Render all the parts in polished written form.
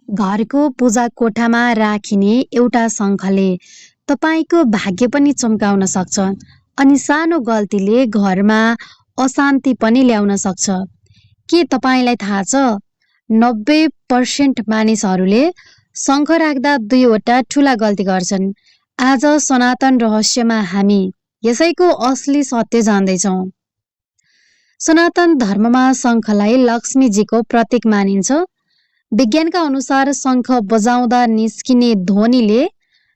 घरको पूजा कोठामा राखिने एउटा शङ्खले तपाईँको भाग्य पनि चम्काउन सक्छ अनि सानो गल्तीले घरमा अशान्ति पनि ल्याउन सक्छ। के तपाईँलाई थाहा छ 90% मानिसहरूले शङ्ख राख्दा दुईवटा ठूला गल्ती गर्छन्। आज सनातन रहस्यमा हामी यसैको असली सत्य जान्दैछौँ। सनातन धर्ममा शङ्खलाई लक्ष्मीजीको प्रतीक मानिन्छ। विज्ञानका अनुसार शङ्ख बजाउँदा निस्किने ध्वनिले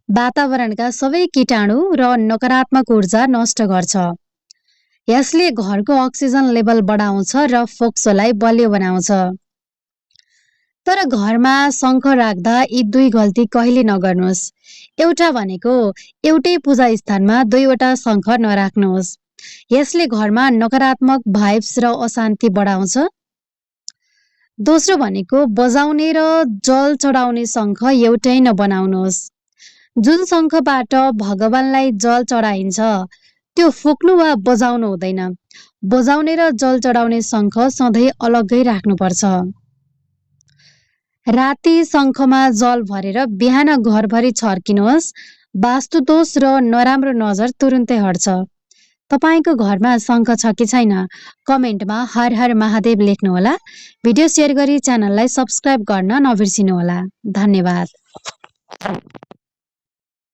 वातावरणका सबै कीटाणु र नकारात्मक ऊर्जा नष्ट गर्छ। यसले घरको अक्सिजन लेभल बढाउँछ र फोक्सोलाई बलियो बनाउँछ। तर घरमा शङ्ख राख्दा यी दुई गल्ती कहिले नगर्नुहोस्। एउटा भनेको एउटै पूजा स्थानमा दुईवटा शङ्ख नराख्नुहोस्। यसले घरमा नकारात्मक भाइब्स र अशान्ति बढाउँछ। दोस्रो भनेको बजाउने र जल चढाउने शङ्ख एउटै नबनाउनुहोस्। जुन शङ्खबाट भगवानलाई जल चढाइन्छ त्यो फुक्नु वा बजाउनु हुँदैन। बजाउने र जल चढाउने शङ्ख सधैँ अलग्गै राख्नुपर्छ। राति शङ्खमा जल भरेर बिहान घरभरि छर्किनुहोस्। वास्तुदोष र नराम्रो नजर तुरुन्तै हट्छ। तपाईको घरमा शङ्ख छ कि छैन? कमेन्टमा हर हर महादेव लेख्नुहोला। भिडियो सेयर गरी च्यानललाई सब्स्क्राइब गर्न नबिर्सिनुहोला। धन्यवाद।